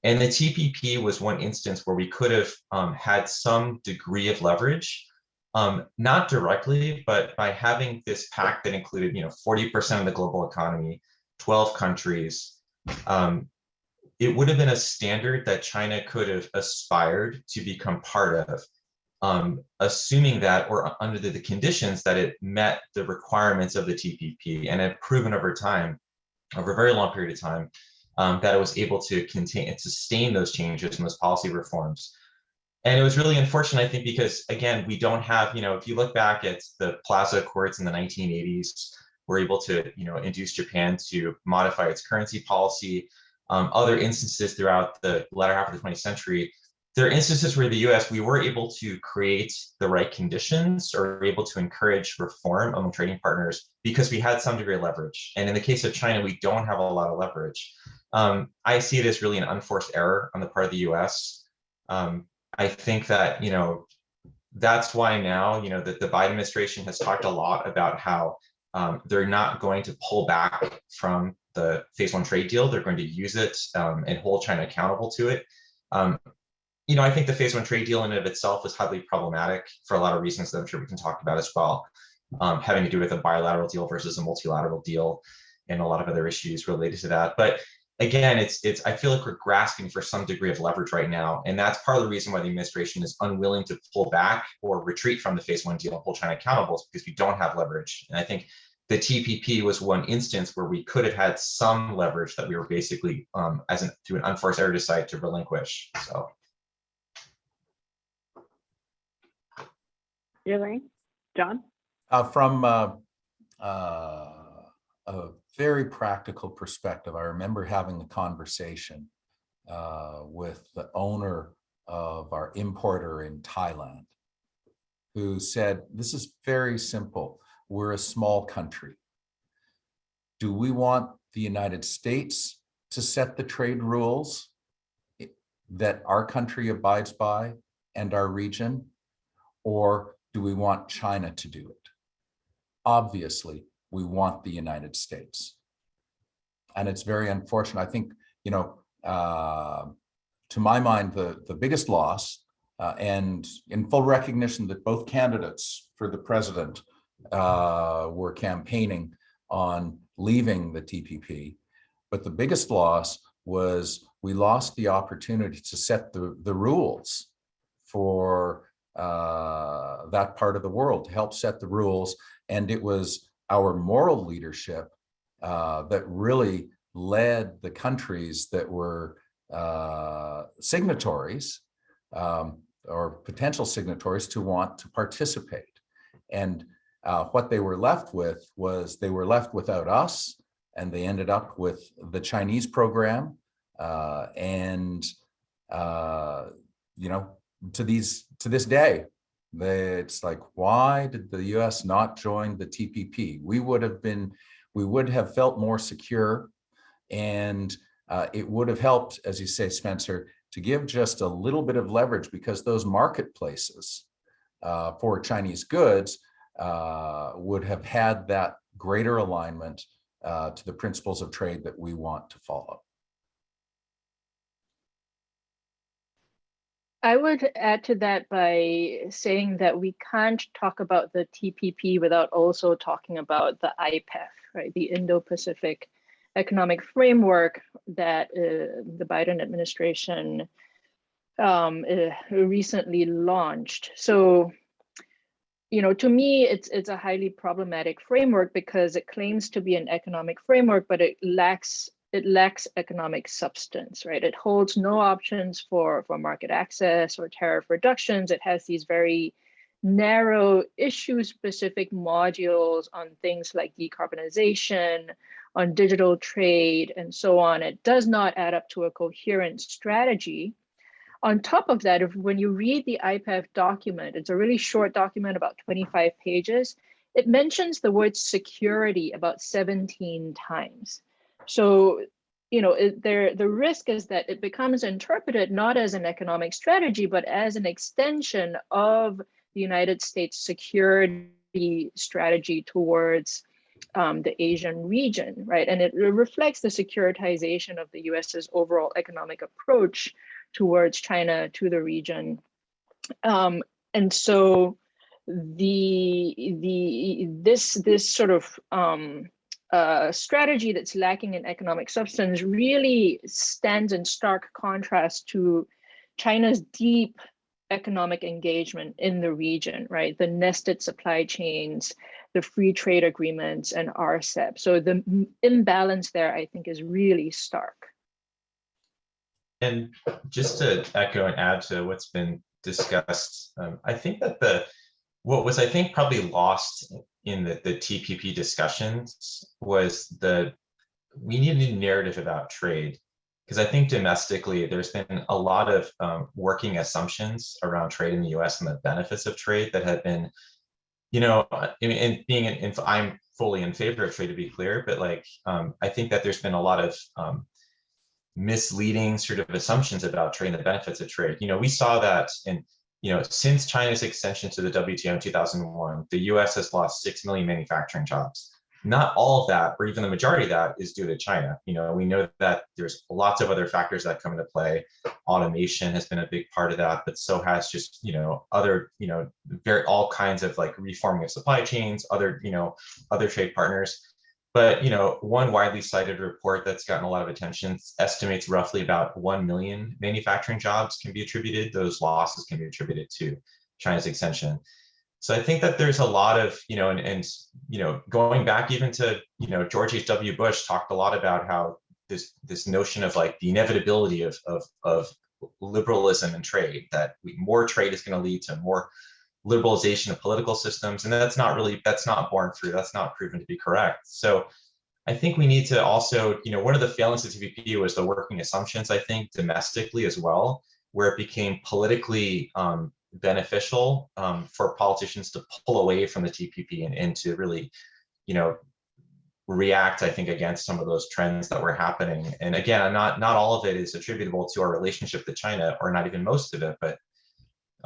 And the TPP was one instance where we could have had some degree of leverage, not directly, but by having this pact that included, 40% of the global economy, 12 countries. It would have been a standard that China could have aspired to become part of, assuming that, or under the conditions that it met the requirements of the TPP, and had proven over time, over a very long period of time, that it was able to contain and sustain those changes and those policy reforms. And it was really unfortunate, I think, because again, we don't have, if you look back at the Plaza Accords in the 1980s, we're able to, induce Japan to modify its currency policy. Other instances throughout the latter half of the 20th century, there are instances where the US, we were able to create the right conditions or able to encourage reform among trading partners because we had some degree of leverage. And in the case of China, we don't have a lot of leverage. I see it as really an unforced error on the part of the US. I think that, that's why now, that the Biden administration has talked a lot about how they're not going to pull back from the phase one trade deal. They're going to use it and hold China accountable to it. I think the phase one trade deal in and of itself is highly problematic for a lot of reasons that I'm sure we can talk about as well, having to do with a bilateral deal versus a multilateral deal and a lot of other issues related to that. But again, I feel like we're grasping for some degree of leverage right now. And that's part of the reason why the administration is unwilling to pull back or retreat from the phase one deal and hold China accountable, because we don't have leverage. And I think the TPP was one instance where we could have had some leverage that we were basically, through an unforced error, decide to relinquish. So. Yeling, John? From a very practical perspective, I remember having a conversation with the owner of our importer in Thailand, who said, this is very simple. We're a small country. Do we want the United States to set the trade rules that our country abides by and our region, or do we want China to do it? Obviously, we want the United States. And it's very unfortunate. I think, to my mind, the biggest loss, and in full recognition that both candidates for the president were campaigning on leaving the TPP, but the biggest loss was we lost the opportunity to set the rules for that part of the world, to help set the rules. And it was our moral leadership that really led the countries that were signatories or potential signatories to want to participate. And what they were left with was they were left without us, and they ended up with the Chinese program. To this day, it's like, why did the US not join the TPP? We would have felt more secure, and it would have helped, as you say, Spencer, to give just a little bit of leverage, because those marketplaces for Chinese goods would have had that greater alignment to the principles of trade that we want to follow. I would add to that by saying that we can't talk about the TPP without also talking about the IPEF, right? The Indo-Pacific Economic Framework that the Biden administration recently launched. So, to me, it's a highly problematic framework because it claims to be an economic framework, but it lacks economic substance, right? It holds no options for market access or tariff reductions. It has these very narrow issue-specific modules on things like decarbonization, on digital trade, and so on. It does not add up to a coherent strategy. On top of that, when you read the IPEF document, it's a really short document, about 25 pages. It mentions the word security about 17 times. So, the risk is that it becomes interpreted not as an economic strategy, but as an extension of the United States security strategy towards the Asian region, right? And it reflects the securitization of the US's overall economic approach towards China, to the region. And so this sort of strategy that's lacking in economic substance really stands in stark contrast to China's deep economic engagement in the region, right? The nested supply chains, the free trade agreements, and RCEP. So the imbalance there, I think, is really stark. And just to echo and add to what's been discussed, I think that what was, I think, probably lost in the TPP discussions was we need a new narrative about trade. Because I think domestically, there's been a lot of working assumptions around trade in the US and the benefits of trade that have been, I'm fully in favor of trade, to be clear, but I think that there's been a lot of misleading sort of assumptions about trade and the benefits of trade. We saw that since China's extension to the WTO in 2001, the US has lost 6 million manufacturing jobs. Not all of that, or even the majority of that, is due to China. We know that there's lots of other factors that come into play. Automation has been a big part of that, but so has just, other, all kinds of reforming of supply chains, other trade partners. But, one widely cited report that's gotten a lot of attention estimates roughly about 1 million manufacturing jobs can be attributed. Those losses can be attributed to China's extension. So I think that there's a lot of, going back even to, George H.W. Bush talked a lot about how this notion of the inevitability of liberalism and trade, that more trade is going to lead to more liberalization of political systems. And that's not borne through, that's not proven to be correct. So I think we need to also, one of the failings of TPP was the working assumptions, I think, domestically as well, where it became politically beneficial for politicians to pull away from the TPP and to really, react, I think, against some of those trends that were happening. And again, not all of it is attributable to our relationship to China, or not even most of it, but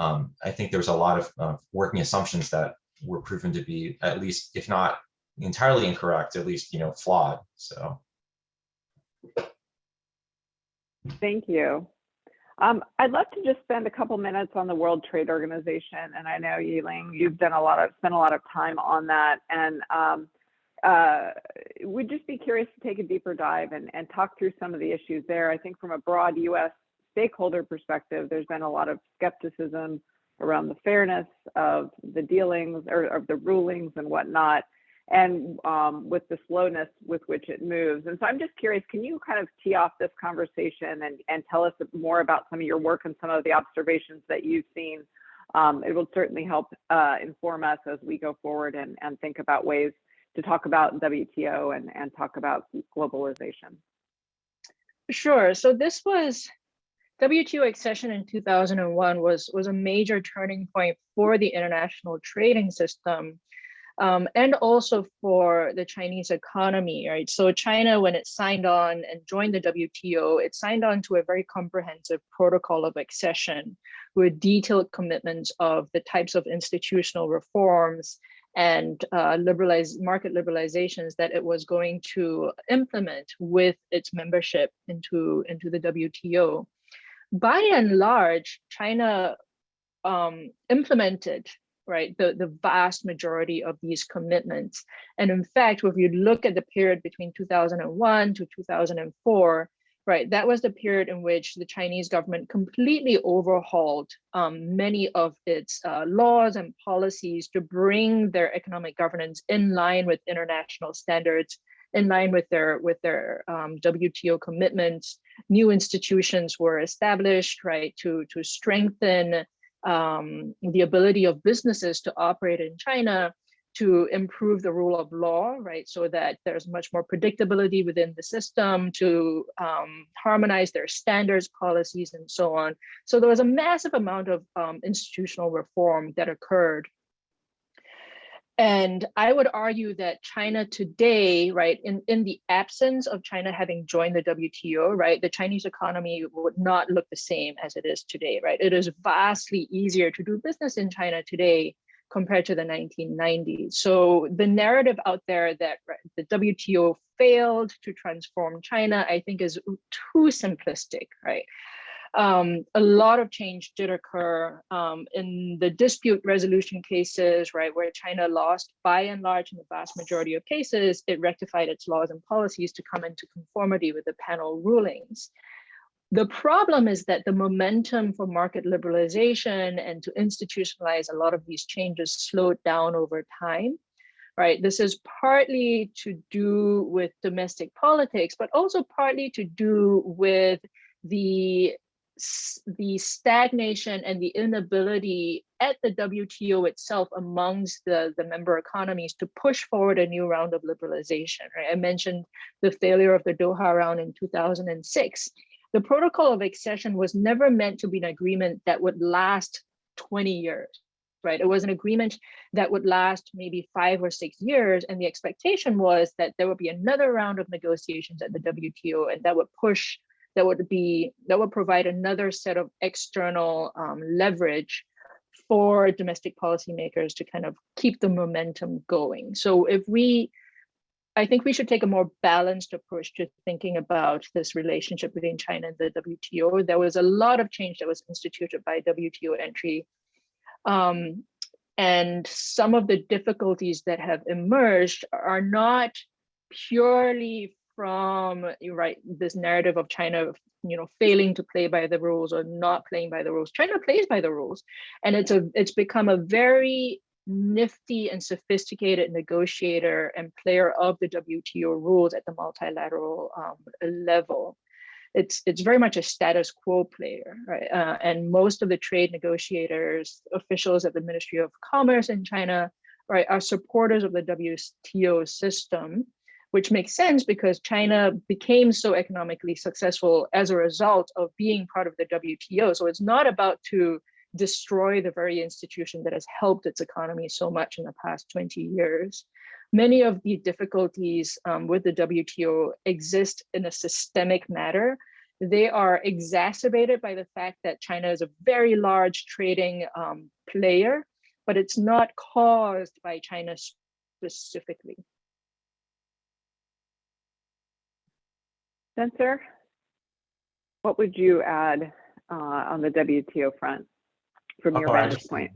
I think there's a lot of working assumptions that were proven to be, at least, if not entirely incorrect, at least, flawed. So. Thank you. I'd love to just spend a couple minutes on the World Trade Organization, and I know, Yeling, you've spent a lot of time on that, and we'd just be curious to take a deeper dive and talk through some of the issues there. I think from a broad U.S. stakeholder perspective, there's been a lot of skepticism around the fairness of the dealings or of the rulings and whatnot, and with the slowness with which it moves. And so I'm just curious, can you kind of tee off this conversation and tell us more about some of your work and some of the observations that you've seen? It will certainly help inform us as we go forward and think about ways to talk about WTO and talk about globalization. Sure. So this was WTO accession in 2001 was a major turning point for the international trading system, and also for the Chinese economy, right? So China, when it signed on and joined the WTO, it signed on to a very comprehensive protocol of accession with detailed commitments of the types of institutional reforms and market liberalizations that it was going to implement with its membership into the WTO. by and large, China implemented, right, the vast majority of these commitments. And in fact, if you look at the period between 2001 to 2004, right, that was the period in which the Chinese government completely overhauled many of its laws and policies to bring their economic governance in line with international standards, in line with their WTO commitments. New institutions were established, right, to strengthen the ability of businesses to operate in China, to improve the rule of law, right, so that there's much more predictability within the system, to harmonize their standards, policies, and so on. So there was a massive amount of institutional reform that occurred. And I would argue that China today, right, in the absence of China having joined the WTO, right, the Chinese economy would not look the same as it is today, right? It is vastly easier to do business in China today compared to the 1990s. So the narrative out there that the WTO failed to transform China, I think is too simplistic, right? A lot of change did occur in the dispute resolution cases, right, where China lost by and large in the vast majority of cases. It rectified its laws and policies to come into conformity with the panel rulings. The problem is that the momentum for market liberalization and to institutionalize a lot of these changes slowed down over time, right? This is partly to do with domestic politics, but also partly to do with the stagnation and the inability at the WTO itself amongst the member economies to push forward a new round of liberalization, right? I mentioned the failure of the Doha round in 2006. The protocol of accession was never meant to be an agreement that would last 20 years, right? It was an agreement that would last maybe 5 or 6 years. And the expectation was that there would be another round of negotiations at the WTO, and that would provide another set of external leverage for domestic policymakers to kind of keep the momentum going. So I think we should take a more balanced approach to thinking about this relationship between China and the WTO. There was a lot of change that was instituted by WTO entry. And some of the difficulties that have emerged are not purely from, right, this narrative of China, failing to play by the rules or not playing by the rules. China plays by the rules, and it's become a very nifty and sophisticated negotiator and player of the WTO rules at the multilateral level. It's very much a status quo player, right? And most of the trade negotiators, officials at the Ministry of Commerce in China, right, are supporters of the WTO system, which makes sense because China became so economically successful as a result of being part of the WTO. So it's not about to destroy the very institution that has helped its economy so much in the past 20 years. Many of the difficulties with the WTO exist in a systemic matter. They are exacerbated by the fact that China is a very large trading player, but it's not caused by China specifically. Spencer, what would you add on the WTO front from your vantage point?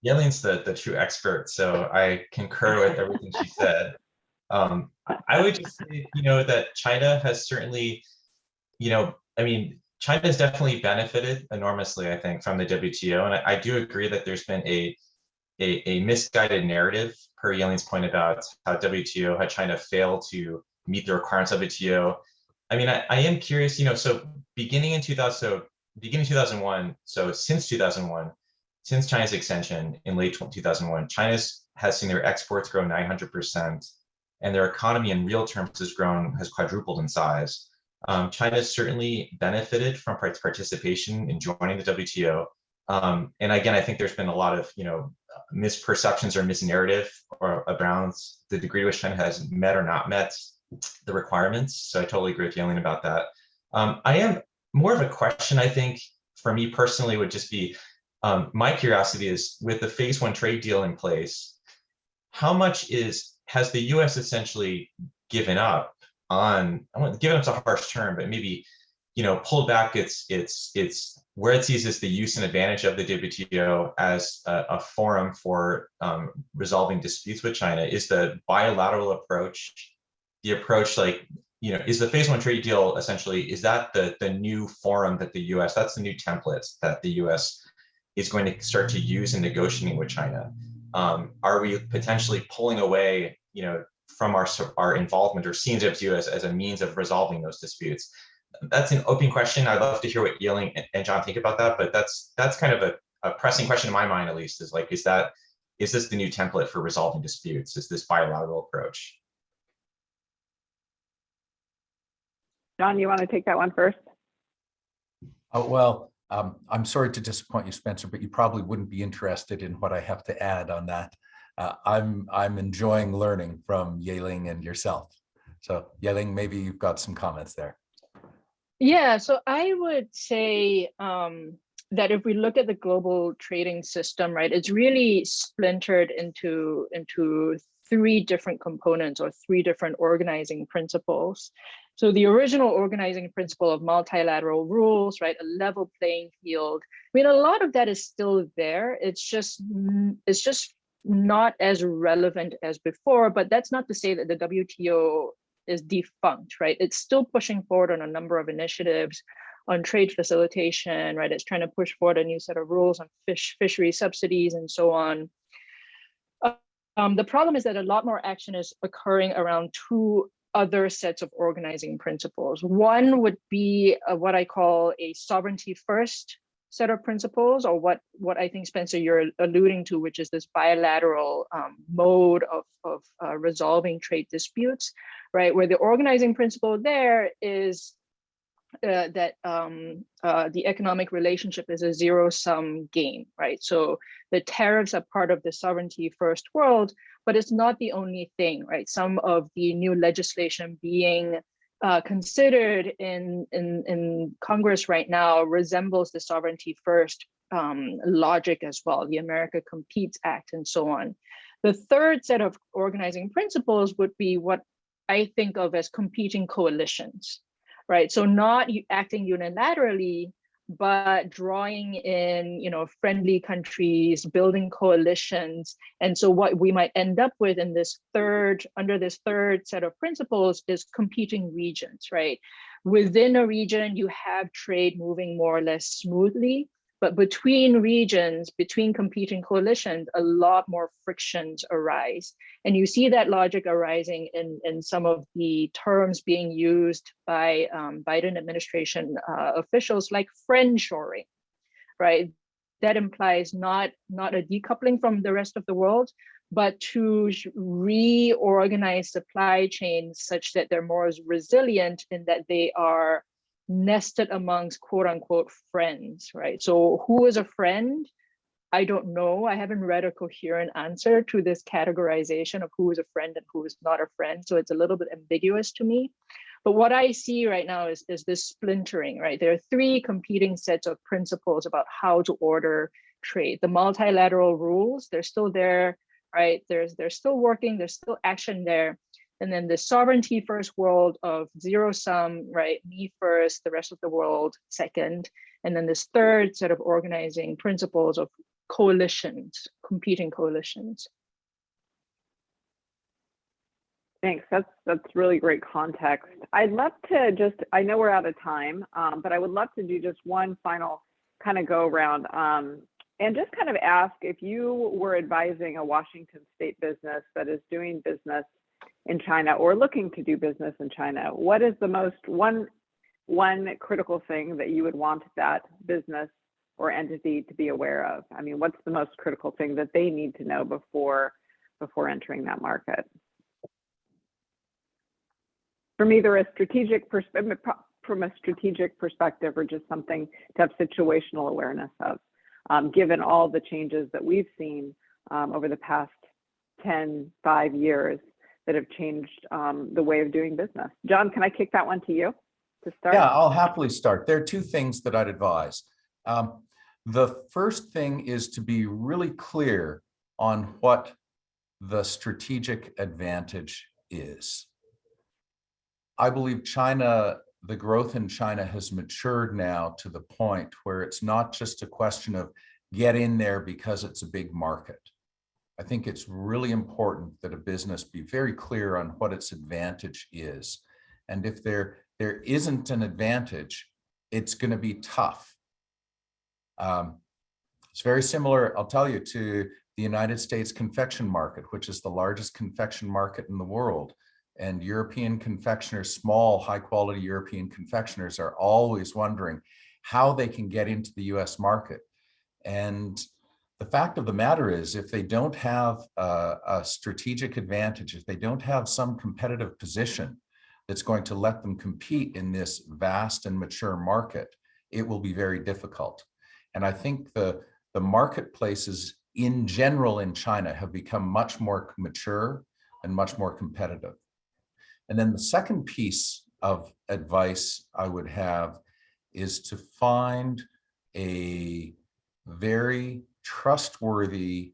Yeling's the true expert, so I concur with everything she said. I would just say, that China has certainly, China has definitely benefited enormously, I think, from the WTO, and I do agree that there's been a misguided narrative, per Yeling's point, about how China failed to meet the requirements of WTO. I am curious, so beginning 2001, so since 2001, since China's extension in late 2001, China has seen their exports grow 900%, and their economy in real terms has quadrupled in size. China certainly benefited from participation in joining the WTO. And again, I think there's been a lot of, misperceptions or misnarrative around the degree to which China has met or not met the requirements. So I totally agree with Yeling about that. I am more of a question, I think, for me personally, would just be, my curiosity is, with the phase 1 trade deal in place, how much has the US essentially given up on, given up's a harsh term, but maybe, pulled back its where it sees as the use and advantage of the WTO as a forum for resolving disputes with China is the bilateral approach, the approach is the phase one trade deal essentially, is that the new forum that the US, that's the new template that the US is going to start to use in negotiating with China? Are we potentially pulling away, from our involvement or seeing WTO as a means of resolving those disputes? That's an open question. I'd love to hear what Yeling and John think about that, but that's kind of a pressing question in my mind, at least, is is this the new template for resolving disputes? Is this bilateral approach? John, you want to take that one first? Oh, well, I'm sorry to disappoint you, Spencer, but you probably wouldn't be interested in what I have to add on that. I'm enjoying learning from Yeling and yourself. So Yeling, maybe you've got some comments there. Yeah, so I would say that if we look at the global trading system, right, it's really splintered into three different components or three different organizing principles. So the original organizing principle of multilateral rules, right, a level playing field. I mean, a lot of that is still there. It's just not as relevant as before, but that's not to say that the WTO is defunct, right? It's still pushing forward on a number of initiatives on trade facilitation, right? It's trying to push forward a new set of rules on fishery subsidies and so on. The problem is that a lot more action is occurring around two other sets of organizing principles. One would be what I call a sovereignty first set of principles, or what I think, Spencer, you're alluding to, which is this bilateral mode of resolving trade disputes, right? Where the organizing principle there is that the economic relationship is a zero-sum game, right? So the tariffs are part of the sovereignty first world, but it's not the only thing, right? Some of the new legislation being considered in Congress right now resembles the sovereignty first logic as well, the America Competes Act and so on. The third set of organizing principles would be what I think of as competing coalitions, right? So not acting unilaterally, but drawing in, friendly countries, building coalitions. And so what we might end up with in under this third set of principles is competing regions, right? Within a region, you have trade moving more or less smoothly, but between regions, between competing coalitions, a lot more frictions arise. And you see that logic arising in some of the terms being used by Biden administration officials, like friendshoring, right? That implies not a decoupling from the rest of the world, but to reorganize supply chains such that they're more resilient in that they are nested amongst quote unquote friends, right? So who is a friend? I don't know. I haven't read a coherent answer to this categorization of who is a friend and who is not a friend. So it's a little bit ambiguous to me. But what I see right now is this splintering, right? There are three competing sets of principles about how to order trade. The multilateral rules, they're still there, right? They're still working, there's still action there. And then the sovereignty first world of zero sum, right? Me first, the rest of the world second. And then this third set of organizing principles of coalitions, competing coalitions. Thanks. That's really great context. I'd love to I know we're out of time, but I would love to do just one final kind of go around and just kind of ask, if you were advising a Washington state business that is doing business in China or looking to do business in China, what is the one critical thing that you would want that business or entity to be aware of? I mean, what's the most critical thing that they need to know before entering that market? From either a strategic perspective, from a strategic perspective, or just something to have situational awareness of, given all the changes that we've seen over the past 5 years that have changed the way of doing business. John, can I kick that one to you to start? Yeah, I'll happily start. There are two things that I'd advise. The first thing is to be really clear on what the strategic advantage is. I believe China the growth in China has matured now to the point where it's not just a question of get in there because it's a big market. I think it's really important that a business be very clear on what its advantage is. And if there isn't an advantage, it's going to be tough. It's very similar, I'll tell you, to the United States confection market, which is the largest confection market in the world. And European confectioners, small, high quality European confectioners, are always wondering how they can get into the US market. And the fact of the matter is, if they don't have a strategic advantage, if they don't have some competitive position that's going to let them compete in this vast and mature market, it will be very difficult. And I think the marketplaces in general in China have become much more mature and much more competitive. And then the second piece of advice I would have is to find a very trustworthy,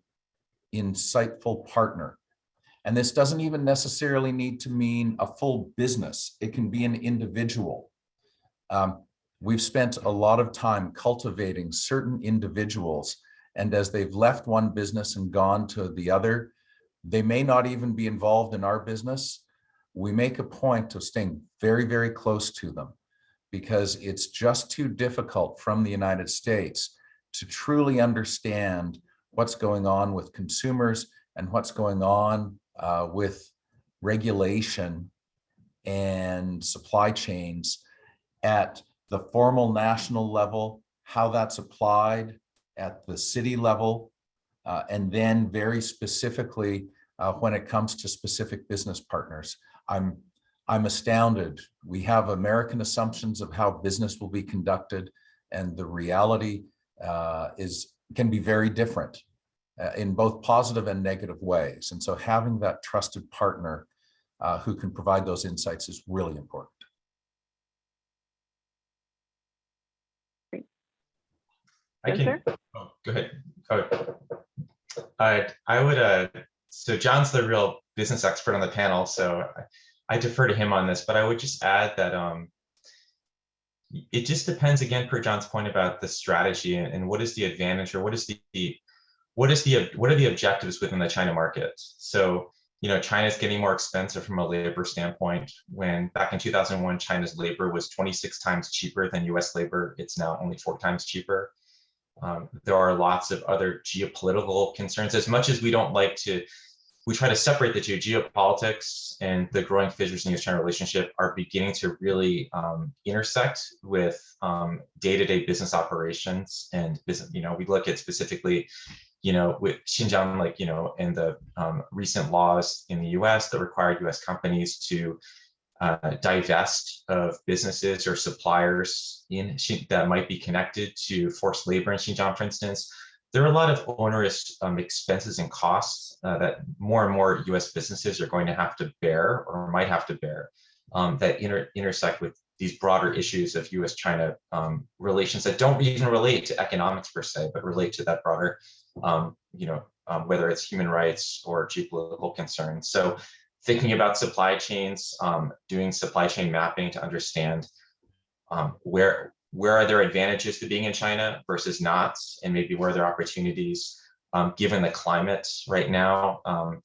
insightful partner. And this doesn't even necessarily need to mean a full business. It can be an individual. We've spent a lot of time cultivating certain individuals, and as they've left one business and gone to the other, they may not even be involved in our business. We make a point of staying very, very close to them because it's just too difficult from the United States to truly understand what's going on with consumers and what's going on with regulation and supply chains at the formal national level, how that's applied at the city level, and then very specifically when it comes to specific business partners. I'm astounded. We have American assumptions of how business will be conducted, and the reality can be very different in both positive and negative ways. And so having that trusted partner who can provide those insights is really important. I can, oh, go ahead. I would, so John's the real business expert on the panel, so I defer to him on this, but I would just add that it just depends, again, per John's point about the strategy and what is the advantage, or what are the objectives within the China market. So, you know, China's getting more expensive from a labor standpoint. When back in 2001, China's labor was 26 times cheaper than US labor, it's now only 4 times cheaper. There are lots of other geopolitical concerns. As much as we don't like to, we try to separate the two, geopolitics and the growing fissures in the US-China relationship are beginning to really intersect with day-to-day business operations and business. You know, we look at specifically, you know, with Xinjiang, like, you know, and the recent laws in the US that require US companies to divest of businesses or suppliers that might be connected to forced labor in Xinjiang, for instance. There are a lot of onerous expenses and costs that more and more US businesses are going to have to bear or might have to bear that intersect with these broader issues of US-China relations that don't even relate to economics per se, but relate to that broader, you know, whether it's human rights or geopolitical concerns. So thinking about supply chains, doing supply chain mapping to understand where are there advantages to being in China versus not, and maybe where are there opportunities, given the climate right now,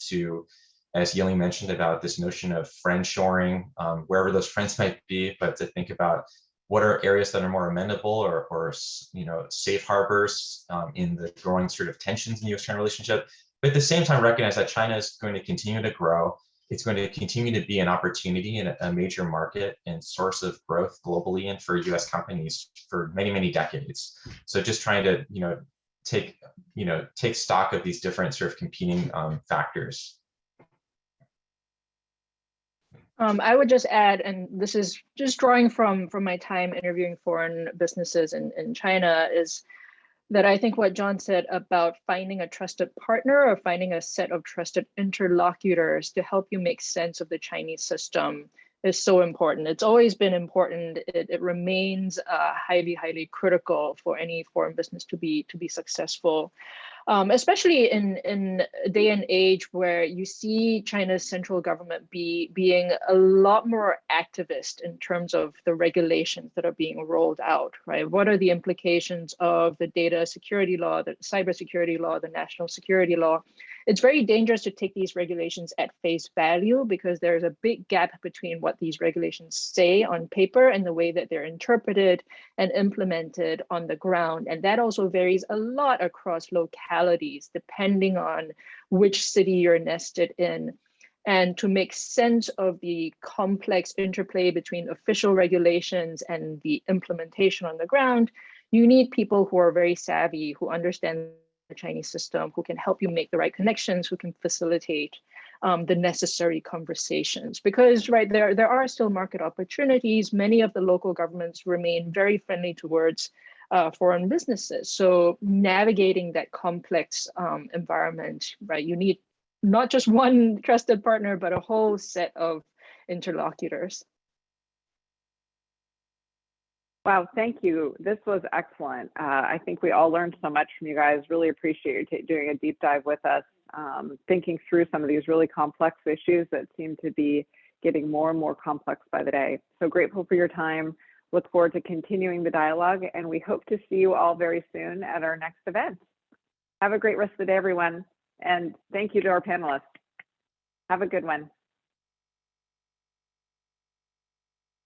to, as Yeling mentioned, about this notion of friendshoring, wherever those friends might be, but to think about what are areas that are more amenable or you know, safe harbors in the growing sort of tensions in the US-China relationship, but at the same time recognize that China is going to continue to grow. It's going to continue to be an opportunity and a major market and source of growth globally and for US companies for many, many decades. So just trying to, you know, take stock of these different sort of competing factors. I would just add, and this is just drawing from my time interviewing foreign businesses in China, is that I think what John said about finding a trusted partner or finding a set of trusted interlocutors to help you make sense of the Chinese system is so important. It's always been important. It remains highly, highly critical for any foreign business to be successful. Especially in a day and age where you see China's central government being a lot more activist in terms of the regulations that are being rolled out, right? What are the implications of the data security law, the cybersecurity law, the national security law? It's very dangerous to take these regulations at face value because there's a big gap between what these regulations say on paper and the way that they're interpreted and implemented on the ground. And that also varies a lot across localities, depending on which city you're nested in. And to make sense of the complex interplay between official regulations and the implementation on the ground, you need people who are very savvy, who understand the Chinese system, who can help you make the right connections, who can facilitate the necessary conversations. Because there are still market opportunities. Many of the local governments remain very friendly towards foreign businesses. So navigating that complex environment, right? You need not just one trusted partner, but a whole set of interlocutors. Wow, thank you. This was excellent. I think we all learned so much from you guys. Really appreciate you doing a deep dive with us, thinking through some of these really complex issues that seem to be getting more and more complex by the day. So grateful for your time. Look forward to continuing the dialogue, and we hope to see you all very soon at our next event. Have a great rest of the day, everyone. And thank you to our panelists. Have a good one.